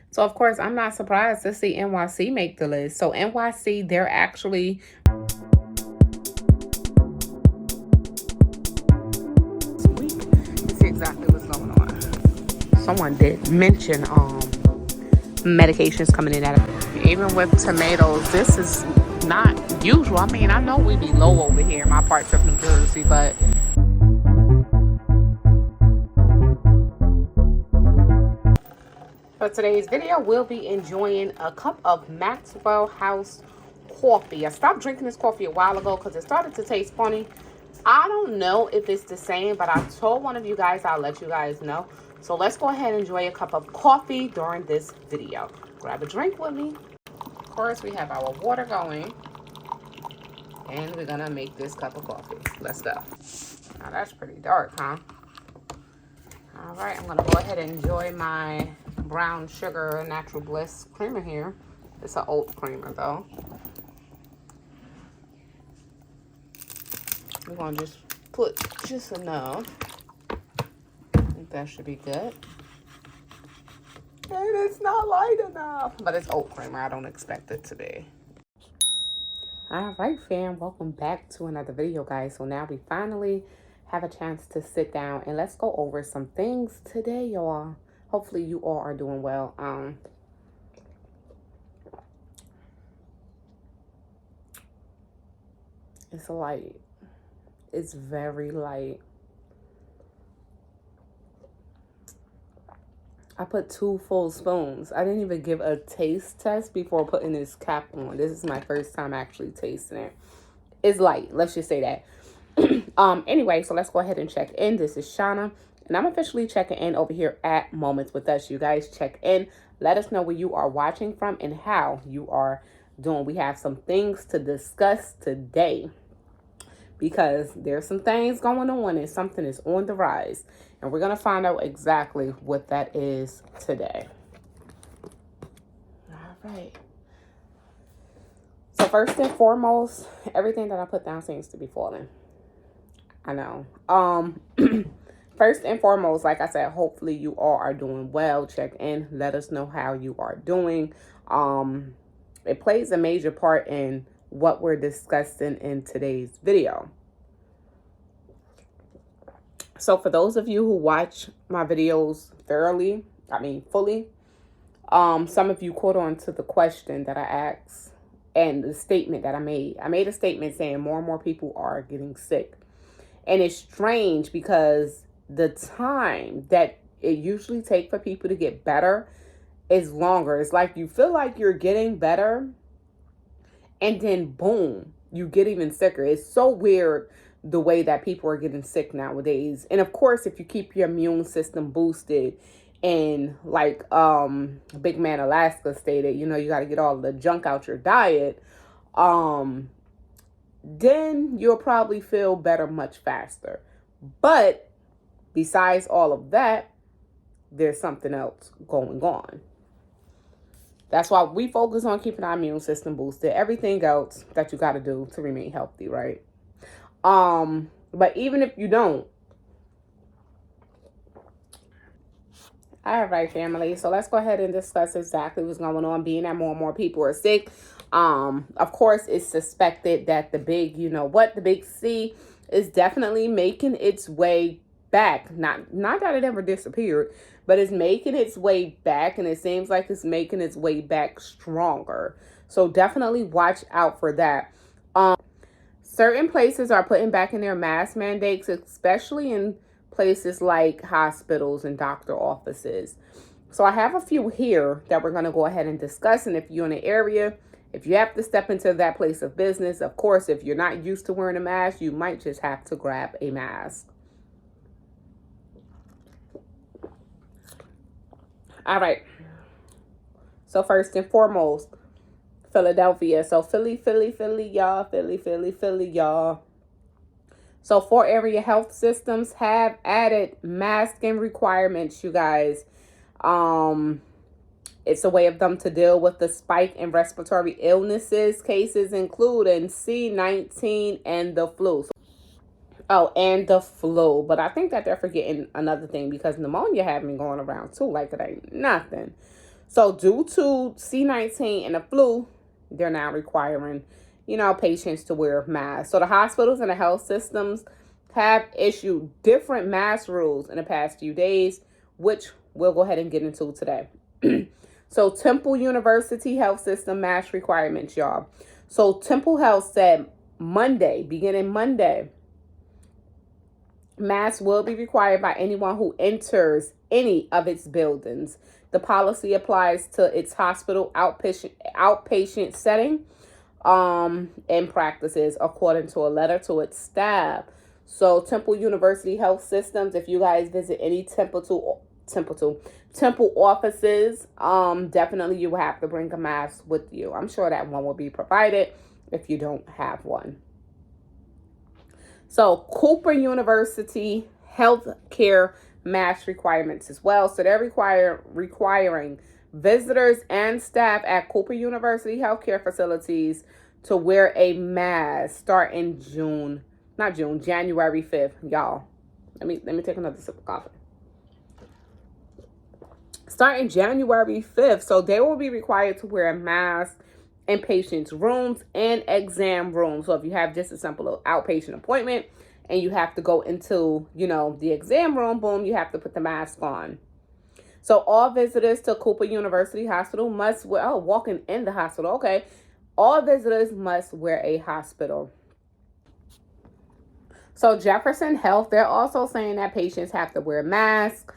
So, of course, I'm not surprised to see NYC make the list. So, NYC, they're actually week. Let's see exactly what's going on. Someone did mention medications coming in at even with tomatoes. This is not usual. I mean, I know we be low over here in my parts of New Jersey, but for today's video, we'll be enjoying a cup of Maxwell House coffee. I stopped drinking this coffee a while ago because it started to taste funny. I don't know if it's the same, but I told one of you guys I'll let you guys know. So let's go ahead and enjoy a cup of coffee during this video. Grab a drink with me. Of course, we have our water going. And we're going to make this cup of coffee. Let's go. Now, that's pretty dark, huh? All right, I'm going to go ahead and enjoy my brown sugar natural bliss creamer here. It's an oat creamer, though. We're going to just put just enough. I think that should be good. And it's not light enough. But it's oat creamer. I don't expect it to be. All right, fam. Welcome back to another video, guys. So now we finally have a chance to sit down and let's go over some things today, y'all. Hopefully you all are doing well. It's light. It's very light. I put 2 full spoons. I didn't even give a taste test before putting this cap on. This is my first time actually tasting it. It's light. Let's just say that. Anyway, so let's go ahead and check in. This is Shauna, and I'm officially checking in over here at Moments with Us. You guys check in. Let us know where you are watching from and how you are doing. We have some things to discuss today because there's some things going on and something is on the rise. And we're going to find out exactly what that is today. All right. So first and foremost, everything that I put down seems to be falling. I know. First and foremost, like I said, hopefully you all are doing well. Check in. Let us know how you are doing. It plays a major part in what we're discussing in today's video. So for those of you who watch my videos fully, some of you caught on to the question that I asked and the statement that I made. I made a statement saying more and more people are getting sick. And it's strange because the time that it usually takes for people to get better is longer. It's like you feel like you're getting better and then boom, you get even sicker. It's so weird the way that people are getting sick nowadays. And of course, if you keep your immune system boosted and like Big Man Alaska stated, you know, you got to get all the junk out your diet, then you'll probably feel better much faster. But besides all of that, there's something else going on. That's why we focus on keeping our immune system boosted. Everything else that you got to do to remain healthy, right? But even if you don't. All right, family. So let's go ahead and discuss exactly what's going on. Being that more and more people are sick. Of course, it's suspected that the big C is definitely making its way back. Not that it ever disappeared, but it's making its way back, and it seems like it's making its way back stronger. So definitely watch out for that. Certain places are putting back in their mask mandates, especially in places like hospitals and doctor offices. So I have a few here that we're going to go ahead and discuss. And if you're in an area, if you have to step into that place of business, of course, if you're not used to wearing a mask, you might just have to grab a mask. All right. So first and foremost, Philadelphia. So Philly, y'all. So 4 area health systems have added masking requirements, you guys. It's a way of them to deal with the spike in respiratory illnesses cases, including C-19 and the flu. Oh, and the flu. But I think that they're forgetting another thing because pneumonia have been going around too, like it ain't nothing. So due to C-19 and the flu, they're now requiring, patients to wear masks. So the hospitals and the health systems have issued different mask rules in the past few days, which we'll go ahead and get into today. So Temple University Health System mask requirements, y'all. So Temple Health said beginning Monday, masks will be required by anyone who enters any of its buildings. The policy applies to its hospital outpatient setting and practices, according to a letter to its staff. So Temple University Health Systems, if you guys visit any Temple offices, definitely you will have to bring a mask with you. I'm sure that one will be provided if you don't have one. So Cooper University healthcare mask requirements as well. So they're requiring visitors and staff at Cooper University healthcare facilities to wear a mask starting January 5th, y'all. Let me take another sip of coffee. Starting January 5th, so they will be required to wear a mask in patients' rooms and exam rooms. So if you have just a simple outpatient appointment and you have to go into, the exam room, boom, you have to put the mask on. So all visitors to Cooper University Hospital must wear, walking in the hospital, okay. All visitors must wear a hospital. So Jefferson Health, they're also saying that patients have to wear masks.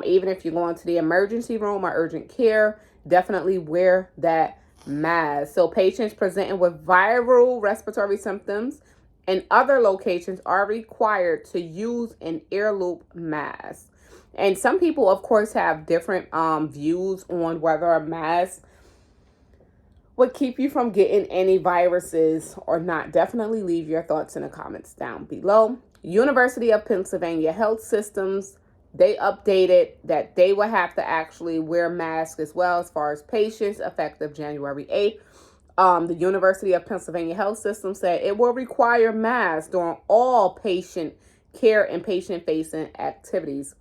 Even if you're going to the emergency room or urgent care, definitely wear that mask. So patients presenting with viral respiratory symptoms in other locations are required to use an ear loop mask. And some people, of course, have different views on whether a mask would keep you from getting any viruses or not. Definitely leave your thoughts in the comments down below. University of Pennsylvania Health Systems, they updated that they will have to actually wear masks as well as far as patients effective January 8th. The University of Pennsylvania Health System said it will require masks during all patient care and patient-facing activities.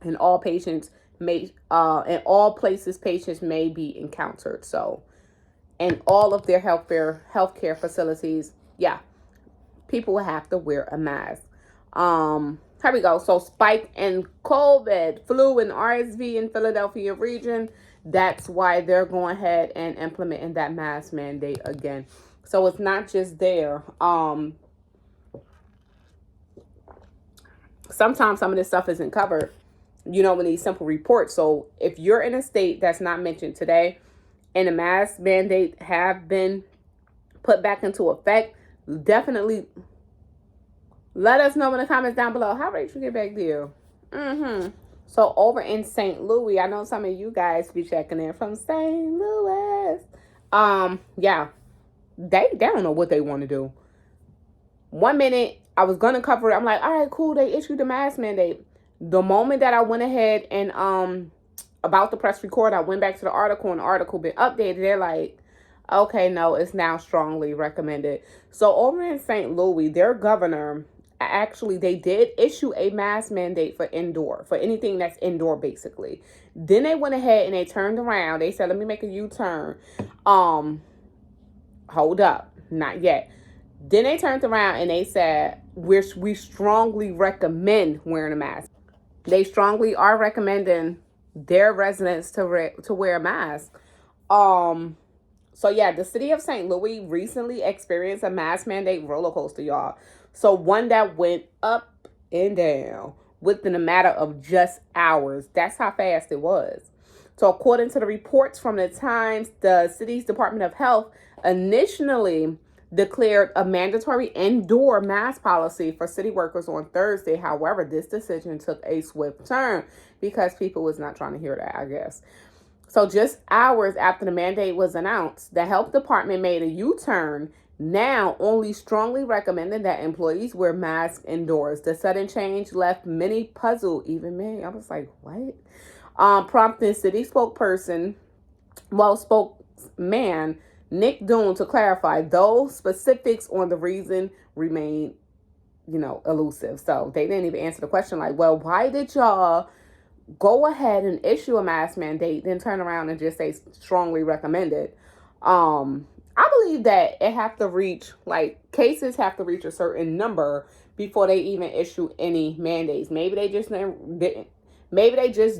And all patients in all places patients may be encountered. So, in all of their healthcare facilities, people will have to wear a mask. Here we go. So spike in COVID, flu, and RSV in Philadelphia region. That's why they're going ahead and implementing that mask mandate again. So it's not just there. Sometimes some of this stuff isn't covered, in these simple reports. So if you're in a state that's not mentioned today and the mask mandate have been put back into effect, definitely let us know in the comments down below. How Rachel get back there? So over in St. Louis, I know some of you guys be checking in from St. Louis. They don't know what they want to do. 1 minute, I was going to cover it. I'm like, all right, cool. They issued the mask mandate. The moment that I went ahead and about to press record, I went back to the article, and the article been updated. They're like, okay, no, it's now strongly recommended. So over in St. Louis, their governor, actually, they did issue a mask mandate for anything that's indoor, basically. Then they went ahead and they turned around. They said, let me make a U-turn. Hold up. Not yet. Then they turned around and they said, we strongly recommend wearing a mask. They strongly are recommending their residents to wear a mask. So the city of St. Louis recently experienced a mask mandate roller coaster, y'all. So one that went up and down within a matter of just hours. That's how fast it was. So according to the reports from the Times, the city's Department of Health initially declared a mandatory indoor mask policy for city workers on Thursday. However, this decision took a swift turn because people was not trying to hear that, I guess. So just hours after the mandate was announced, the health department made a U-turn, now only strongly recommending that employees wear masks indoors. The sudden change left many puzzled, even me. I was like, what? Prompting city spokesman Nick Doon to clarify. Those specifics on the reason remain, elusive. So they didn't even answer the question like, well, why did y'all go ahead and issue a mask mandate, then turn around and just say strongly recommended. I believe that it have to reach, like, cases have to reach a certain number before they even issue any mandates. Maybe they just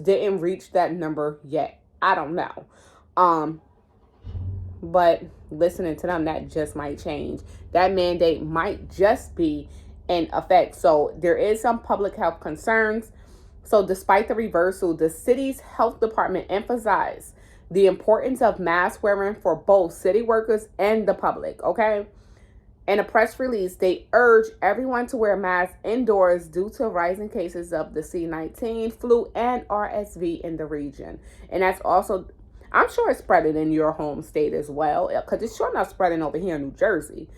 didn't reach that number yet. I don't know. But listening to them, that just might change. That mandate might just be in effect. So there is some public health concerns. So despite the reversal, the city's health department emphasized the importance of mask wearing for both city workers and the public, okay? In a press release, they urge everyone to wear masks indoors due to rising cases of the C-19, flu, and RSV in the region. And that's also, I'm sure it's spreading in your home state as well, because it's sure not spreading over here in New Jersey.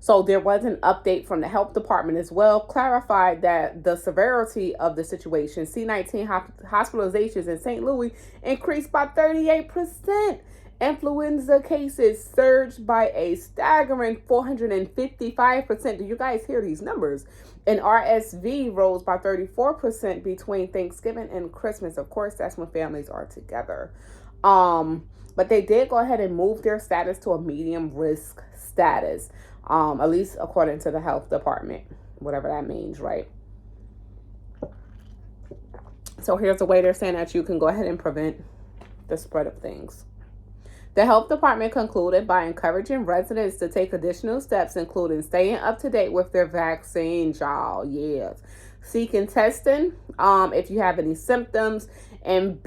So there was an update from the health department as well, clarified that the severity of the situation, C-19 hospitalizations in St. Louis increased by 38%. Influenza cases surged by a staggering 455%. Do you guys hear these numbers? And RSV rose by 34% between Thanksgiving and Christmas. Of course, that's when families are together. But they did go ahead and move their status to a medium risk status, at least according to the health department, whatever that means, right? So here's the way they're saying that you can go ahead and prevent the spread of things. The health department concluded by encouraging residents to take additional steps, including staying up to date with their vaccine, y'all. Yes. Seeking testing if you have any symptoms, and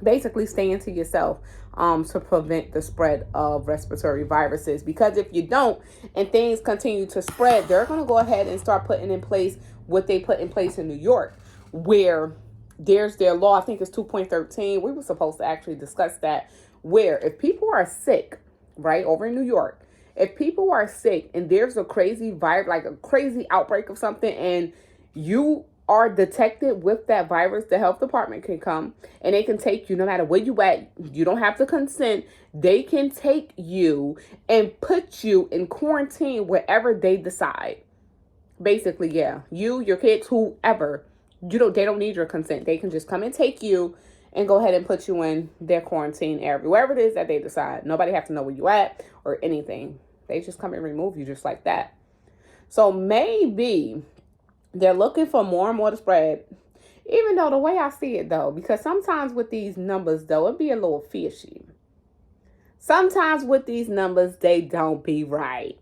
basically staying to yourself to prevent the spread of respiratory viruses. Because if you don't and things continue to spread, they're going to go ahead and start putting in place what they put in place in New York, where there's their law, I think it's 2.13. We were supposed to actually discuss that, where if people are sick, right, over in New York, if people are sick and there's a crazy virus, like a crazy outbreak of something, and you are detected with that virus, the health department can come and they can take you no matter where you at. You don't have to consent. They can take you and put you in quarantine wherever they decide. Basically, yeah. You, your kids, whoever. They don't need your consent. They can just come and take you and go ahead and put you in their quarantine area, wherever it is that they decide. Nobody have to know where you at or anything. They just come and remove you just like that. So maybe they're looking for more and more to spread. Even though the way I see it, though, because sometimes with these numbers, though, it'd be a little fishy. Sometimes with these numbers, they don't be right.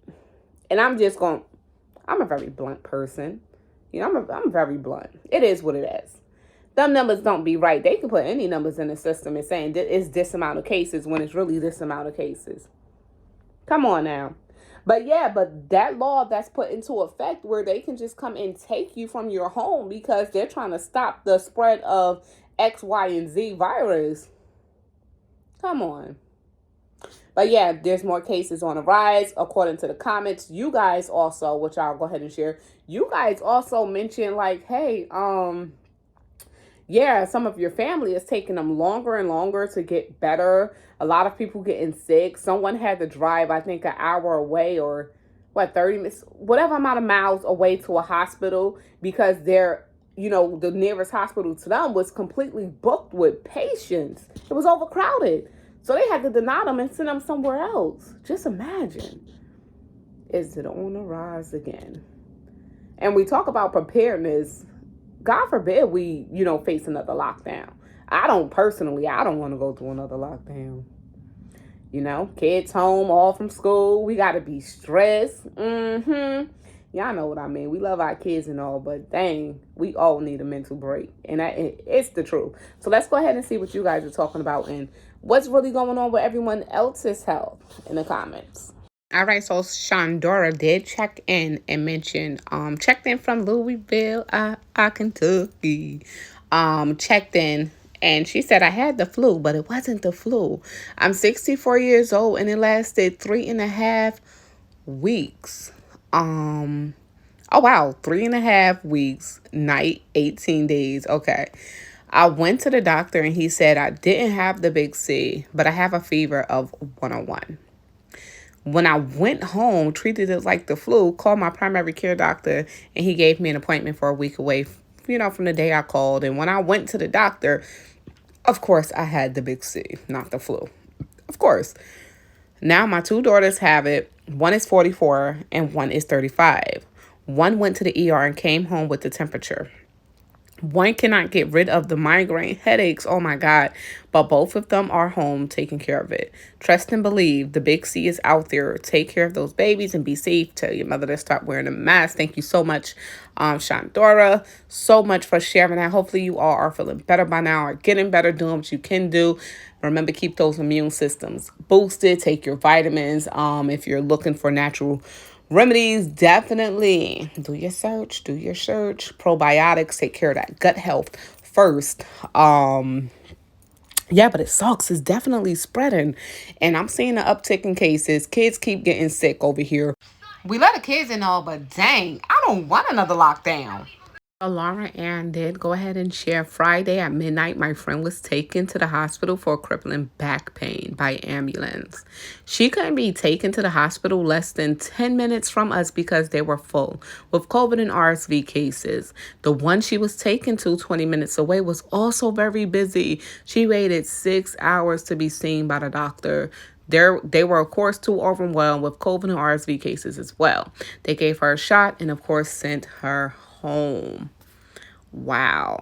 And I'm a very blunt person. You know, I'm very blunt. It is what it is. Them numbers don't be right. They can put any numbers in the system and saying it's this amount of cases when it's really this amount of cases. Come on now. But that law that's put into effect where they can just come and take you from your home because they're trying to stop the spread of X, Y, and Z virus. Come on. But yeah, there's more cases on the rise, according to the comments. You guys also, which I'll go ahead and share, you guys also mentioned like, hey, yeah, some of your family is taking them longer and longer to get better. A lot of people getting sick. Someone had to drive, I think, an hour away or 30 minutes, whatever amount of miles away to a hospital because the nearest hospital to them was completely booked with patients. It was overcrowded. So they had to deny them and send them somewhere else. Just imagine. Is it on the rise again? And we talk about preparedness. God forbid we, face another lockdown. I don't want to go through another lockdown. Kids home, all from school. We got to be stressed. Y'all know what I mean. We love our kids and all, but dang, we all need a mental break. And it's the truth. So let's go ahead and see what you guys are talking about and what's really going on with everyone else's health in the comments. All right, so Shondora did check in and mentioned, checked in from Louisville, Kentucky. Checked in and she said, I had the flu, but it wasn't the flu. I'm 64 years old and it lasted 3.5 weeks. Oh wow, 3.5 weeks, night, 18 days. Okay. I went to the doctor and he said I didn't have the big C, but I have a fever of 101. When I went home, treated it like the flu, called my primary care doctor, and he gave me an appointment for a week away, from the day I called. And when I went to the doctor, of course, I had the big C, not the flu. Of course. Now my two daughters have it. One is 44 and one is 35. One went to the ER and came home with the temperature. One cannot get rid of the migraine headaches. Oh my God. But both of them are home taking care of it. Trust and believe. The big C is out there. Take care of those babies and be safe. Tell your mother to stop wearing a mask. Thank you so much, Shandora, so much for sharing that. Hopefully you all are feeling better by now, are getting better, doing what you can do. Remember, keep those immune systems boosted. Take your vitamins. If you're looking for natural remedies, definitely do your search. Probiotics, take care of that gut health first. Yeah, but it sucks. It's definitely spreading. And I'm seeing an uptick in cases. Kids keep getting sick over here. We let the kids in all, but dang, I don't want another lockdown. Laura Ann did go ahead and share Friday at midnight. My friend was taken to the hospital for crippling back pain by ambulance. She couldn't be taken to the hospital less than 10 minutes from us because they were full with COVID and RSV cases. The one she was taken to 20 minutes away was also very busy. She waited 6 hours to be seen by the doctor. They were, of course, too overwhelmed with COVID and RSV cases as well. They gave her a shot and, of course, sent her home. Wow.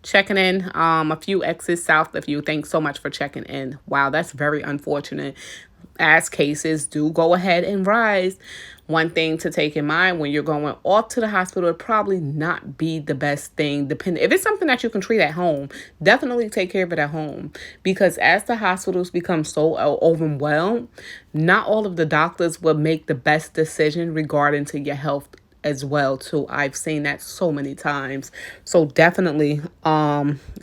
Checking in, a few exits south of you. Thanks so much for checking in. Wow, that's very unfortunate. As cases do go ahead and rise, one thing to take in mind when you're going off to the hospital, it probably not be the best thing. If it's something that you can treat at home, definitely take care of it at home. Because as the hospitals become so overwhelmed, not all of the doctors will make the best decision regarding to your health as well too. I've seen that so many times. So definitely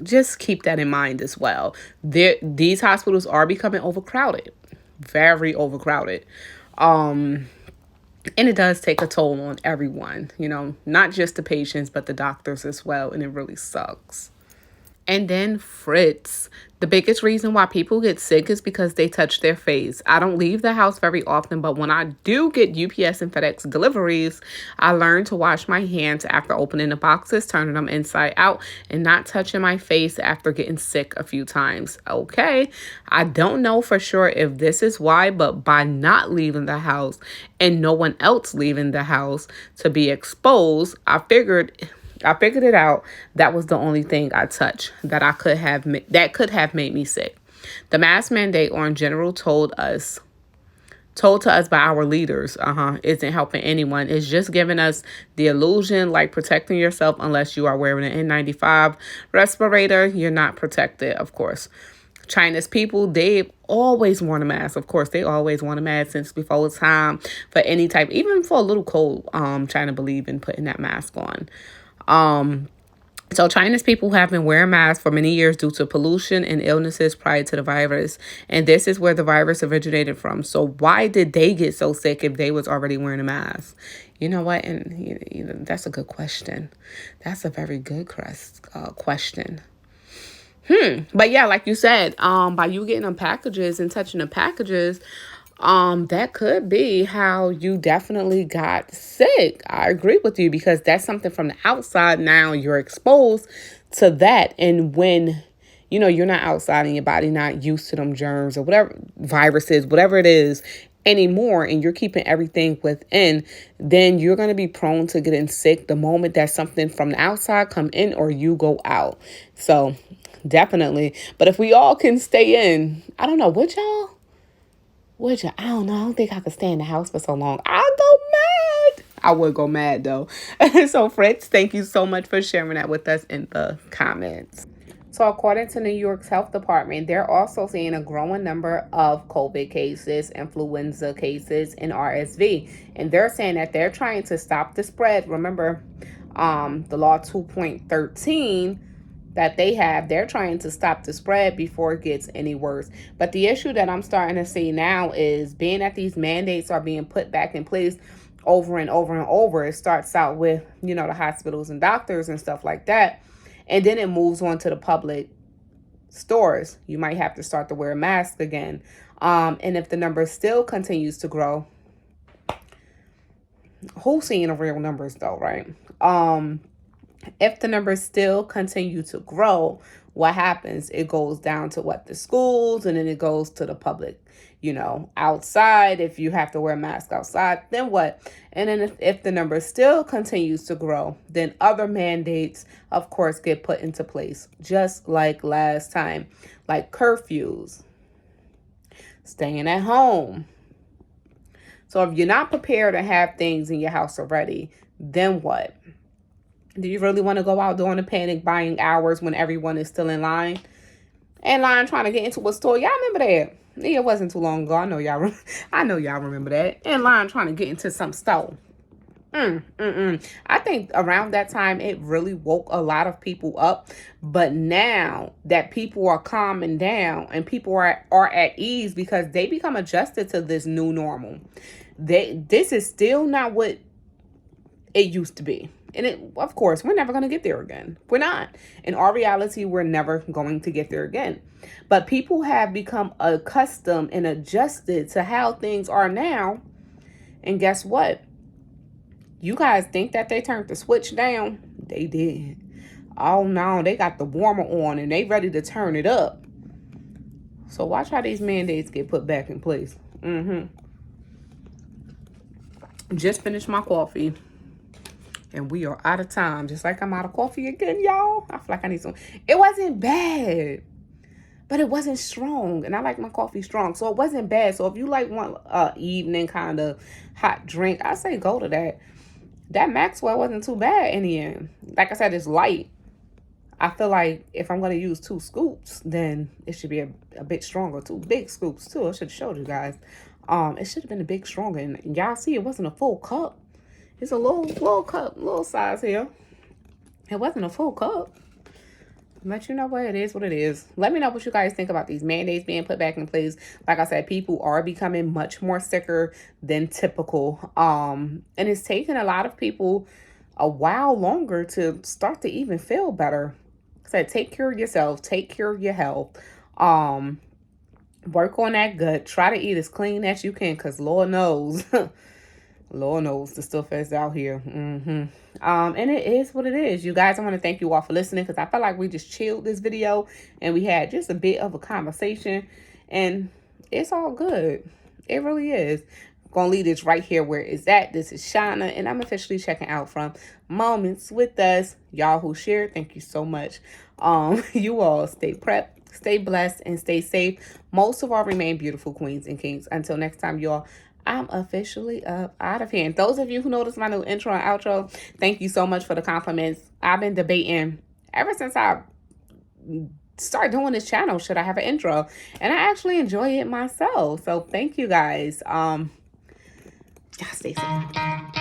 just keep that in mind as well. These hospitals are becoming overcrowded. Very overcrowded. And it does take a toll on everyone, not just the patients, but the doctors as well. And it really sucks. And then Fritz. The biggest reason why people get sick is because they touch their face. I don't leave the house very often, but when I do get UPS and FedEx deliveries, I learn to wash my hands after opening the boxes, turning them inside out, and not touching my face after getting sick a few times. Okay, I don't know for sure if this is why, but by not leaving the house and no one else leaving the house to be exposed, I figured it out. That was the only thing I touched that could have made me sick. The mask mandate on general told to us by our leaders, isn't helping anyone. It's just giving us the illusion like protecting yourself unless you are wearing an N95 respirator. You're not protected, of course. China's people, they've always worn a mask. Of course, they always worn a mask since before time for any type, even for a little cold. China believe in putting that mask on. So China's people have been wearing masks for many years due to pollution and illnesses prior to the virus. And this is where the virus originated from. So why did they get so sick if they was already wearing a mask? You know what? And that's a good question. That's a very good question. But yeah, like you said, by you getting them packages and touching the packages, that could be how you definitely got sick. I agree with you because that's something from the outside. Now you're exposed to that. And when, you're not outside and your body not used to them germs or whatever, viruses, whatever it is anymore, and you're keeping everything within, then you're going to be prone to getting sick the moment that something from the outside come in or you go out. So definitely. But if we all can stay in, I don't know, would y'all? I don't know. I don't think I could stay in the house for so long. I'll go mad. I would go mad though. So Fritz, thank you so much for sharing that with us in the comments. So according to New York's health department, they're also seeing a growing number of COVID cases, influenza cases, and RSV. And they're saying that they're trying to stop the spread. Remember, the law 2.13 that they're trying to stop the spread before it gets any worse. But the issue that I'm starting to see now is being that these mandates are being put back in place over and over and over. It starts out with, the hospitals and doctors and stuff like that. And then it moves on to the public stores. You might have to start to wear a mask again. And if the number still continues to grow, who's seeing the real numbers though, right? If the numbers still continue to grow, what happens? It goes down to what? The schools, and then it goes to the public, outside. If you have to wear a mask outside, then what? And then if the number still continues to grow, then other mandates, of course, get put into place, just like last time, like curfews, staying at home. So if you're not prepared to have things in your house already, then what? Do you really want to go out during the panic buying hours when everyone is still in line? Trying to get into a store. Y'all remember that? It wasn't too long ago. I know y'all remember that. In line trying to get into some store. I think around that time, it really woke a lot of people up. But now that people are calming down and people are at ease because they become adjusted to this new normal. This is still not what it used to be. And of course, we're never going to get there again. We're not. In our reality, we're never going to get there again. But people have become accustomed and adjusted to how things are now. And guess what? You guys think that they turned the switch down? They did. Oh no, they got the warmer on and they ready to turn it up. So watch how these mandates get put back in place. Just finished my coffee. And we are out of time. Just like I'm out of coffee again, y'all. I feel like I need some. It wasn't bad. But it wasn't strong. And I like my coffee strong. So it wasn't bad. So if you like one evening kind of hot drink, I say go to that. That Maxwell wasn't too bad in the end. Like I said, it's light. I feel like if I'm going to use 2 scoops, then it should be a bit stronger. 2 big scoops, too. I should have showed you guys. It should have been a bit stronger. And y'all see, it wasn't a full cup. It's a little cup, little size here. It wasn't a full cup. But you know what? It is what it is. Let me know what you guys think about these mandates being put back in place. Like I said, people are becoming much more sicker than typical. And it's taking a lot of people a while longer to start to even feel better. Like I said, take care of yourself. Take care of your health. Work on that gut. Try to eat as clean as you can because Lord knows. Lord knows the stuff is out here. And it is what it is. You guys, I want to thank you all for listening because I felt like we just chilled this video and we had just a bit of a conversation and it's all good. It really is. I'm going to leave this right here where it's at. This is Shauna and I'm officially checking out from Moments with Us. Y'all who shared, thank you so much. You all stay prepped, stay blessed, and stay safe. Most of all, remain beautiful queens and kings. Until next time, y'all. I'm officially up out of here. And those of you who noticed my new intro and outro, thank you so much for the compliments. I've been debating ever since I started doing this channel, should I have an intro? And I actually enjoy it myself. So thank you guys. Stay safe.